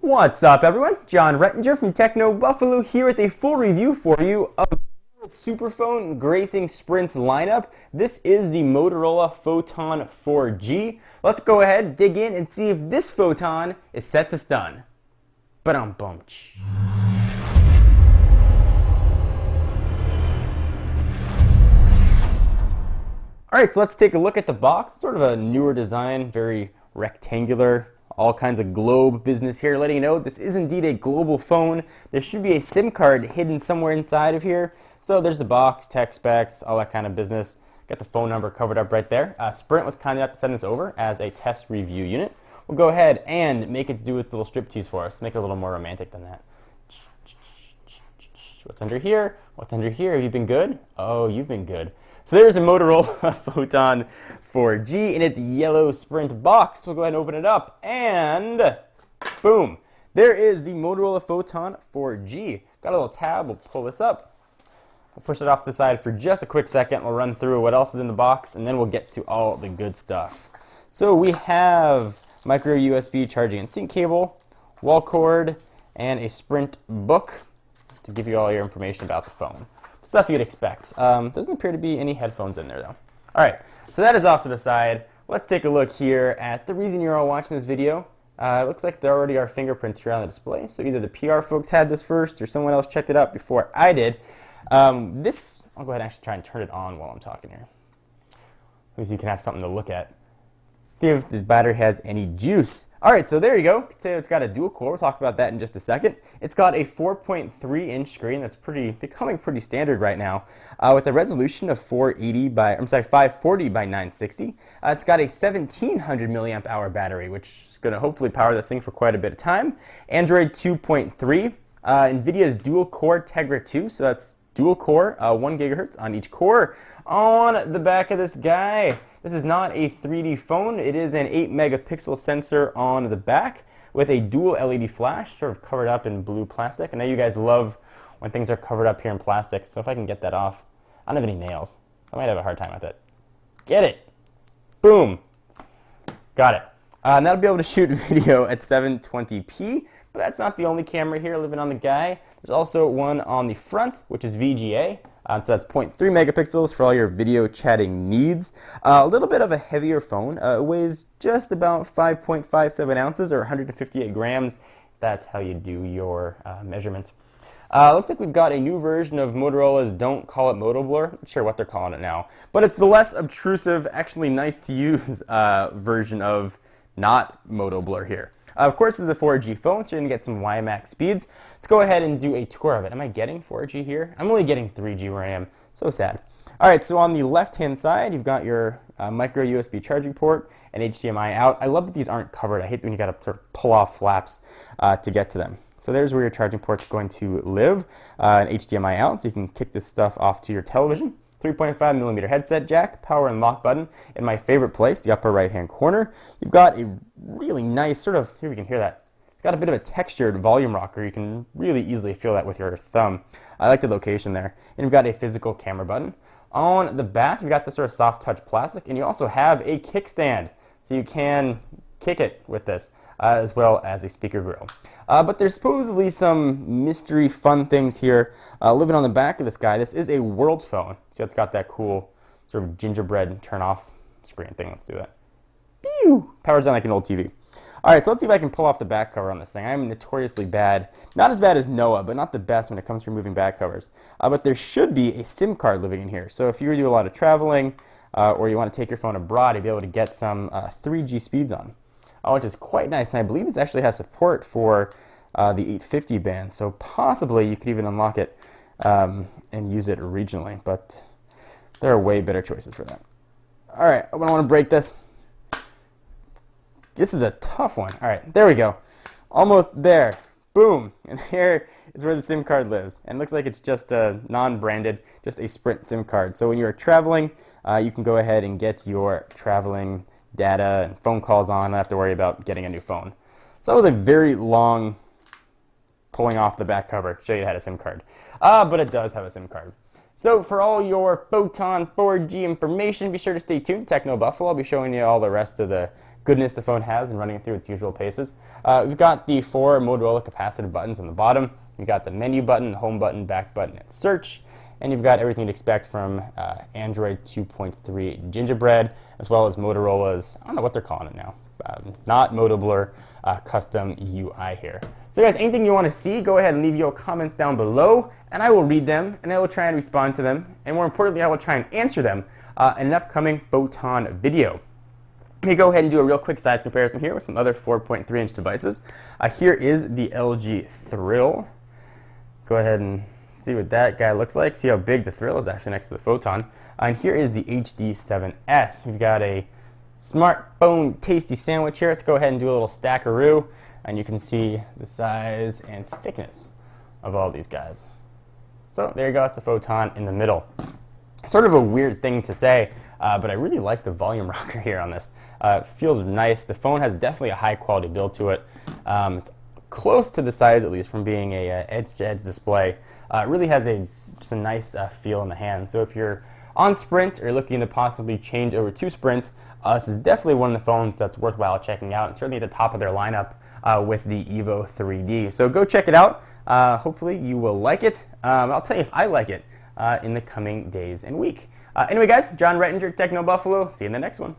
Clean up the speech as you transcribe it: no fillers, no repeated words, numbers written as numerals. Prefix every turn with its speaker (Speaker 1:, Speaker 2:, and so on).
Speaker 1: What's up, everyone? John Rettinger from Techno Buffalo here with a full review for you of the superphone gracing Sprint's lineup. This is the Motorola Photon 4G. Let's go ahead, dig in, and see if this Photon is set to stun. Ba-dum-bum-ch. Alright, so let's take a look at the box. Sort of a newer design, very rectangular. All kinds of globe business here, letting you know this is indeed a global phone. There should be a SIM card hidden somewhere inside of here. So there's the box, tech specs, all that kind of business. Got the phone number covered up right there. Sprint was kind enough to send this over as a test review unit. We'll go ahead and make it do its little striptease for us. Make it a little more romantic than that. What's under here? What's under here? Have you been good? Oh, you've been good. So there's a Motorola Photon 4G in its yellow Sprint box. We'll go ahead and open it up, and boom. There is the Motorola Photon 4G. Got a little tab. We'll pull this up. We'll push it off to the side for just a quick second. We'll run through what else is in the box, and then we'll get to all the good stuff. So we have micro USB charging and sync cable, wall cord, and a Sprint book to give you all your information about the phone. Stuff you'd expect. Doesn't appear to be any headphones in there though. Alright, so that is off to the side. Let's take a look here at the reason you're all watching this video. It looks like there already are fingerprints here on the display, so either the PR folks had this first or someone else checked it out before I did. I'll go ahead and actually try and turn it on while I'm talking here. At least you can have something to look at. See if the battery has any juice. Alright, so there you go. It's got a dual core. We'll talk about that in just a second. It's got a 4.3-inch screen that's becoming pretty standard right now, with a resolution of 540 by 960. It's got a 1700 milliamp hour battery, which is going to hopefully power this thing for quite a bit of time. Android 2.3, NVIDIA's dual core Tegra 2, so that's dual core, 1 gigahertz on each core. On the back of this guy, this is not a 3D phone. It is an 8 megapixel sensor on the back with a dual LED flash, sort of covered up in blue plastic. I know you guys love when things are covered up here in plastic, so if I can get that off. I don't have any nails. I might have a hard time with it. Get it. Boom. Got it. And that'll be able to shoot video at 720p, but that's not the only camera here living on the guy. There's also one on the front, which is VGA. So that's 0.3 megapixels for all your video chatting needs. A little bit of a heavier phone. It weighs just about 5.57 ounces or 158 grams. That's how you do your measurements. Looks like we've got a new version of Motorola's Don't Call It Moto Blur. Not sure what they're calling it now. But it's the less obtrusive, actually nice to use version of not Moto Blur here. Of course, this is a 4G phone, so you're going to get some WiMAX speeds. Let's go ahead and do a tour of it. Am I getting 4G here? I'm only getting 3G where I am. So sad. Alright, so on the left-hand side, you've got your micro USB charging port and HDMI out. I love that these aren't covered. I hate when you got to sort of pull off flaps to get to them. So there's where your charging port's going to live. An HDMI out, so you can kick this stuff off to your television. 3.5 millimeter headset jack, power and lock button in my favorite place, the upper right hand corner. You've got a really nice sort of, here we can hear that, it's got a bit of a textured volume rocker. You can really easily feel that with your thumb. I like the location there. And you've got a physical camera button. On the back, you've got this sort of soft touch plastic, and you also have a kickstand, so you can kick it with this, as well as a speaker grill. But there's supposedly some mystery fun things here living on the back of this guy. This is a world phone. See, it's got that cool sort of gingerbread turn off screen thing. Let's do that. Pew! Powers on like an old TV. Alright, so let's see if I can pull off the back cover on this thing. I'm notoriously bad. Not as bad as Noah, but not the best when it comes to removing back covers. But there should be a SIM card living in here. So if you do a lot of traveling, or you want to take your phone abroad, you'll be able to get some 3G speeds on. Which is quite nice, and I believe this actually has support for the 850 band, so possibly you could even unlock it and use it regionally, but there are way better choices for that. Alright, I don't want to break this. This is a tough one. Alright, there we go. Almost there. Boom! And here is where the SIM card lives. And it looks like it's just a non-branded, just a Sprint SIM card. So when you're traveling, you can go ahead and get your traveling data and phone calls on. Not have to worry about getting a new phone. So that was a very long pulling off the back cover to show you it had a SIM card. But it does have a SIM card. So for all your Photon 4G information, be sure to stay tuned to Techno Buffalo. I'll be showing you all the rest of the goodness the phone has and running it through its usual paces. We've got the 4 Motorola capacitive buttons on the bottom. You've got the menu button, the home button, back button, and search. And you've got everything you'd expect from Android 2.3 Gingerbread, as well as Motorola's, I don't know what they're calling it now, not Moto Blur, custom UI here. So guys, anything you want to see, go ahead and leave your comments down below, and I will read them, and I will try and respond to them, and more importantly, I will try and answer them in an upcoming Photon video. Let me go ahead and do a real quick size comparison here with some other 4.3-inch devices. Here is the LG Thrill. Go ahead and see what that guy looks like. See how big the Thrill is actually next to the Photon. And here is the HD7S. We've got a smartphone tasty sandwich here. Let's go ahead and do a little stackaroo, and you can see the size and thickness of all these guys. So there you go, it's a Photon in the middle. Sort of a weird thing to say, but I really like the volume rocker here on this. It feels nice. The phone has definitely a high quality build to it. It's close to the size, at least, from being a edge-to-edge display. It really has just a nice feel in the hand. So if you're on Sprint or looking to possibly change over to Sprint, this is definitely one of the phones that's worthwhile checking out, and certainly at the top of their lineup with the Evo 3D. So go check it out. Hopefully you will like it. I'll tell you if I like it in the coming days and week. Anyway, guys, John Rettinger, Techno Buffalo. See you in the next one.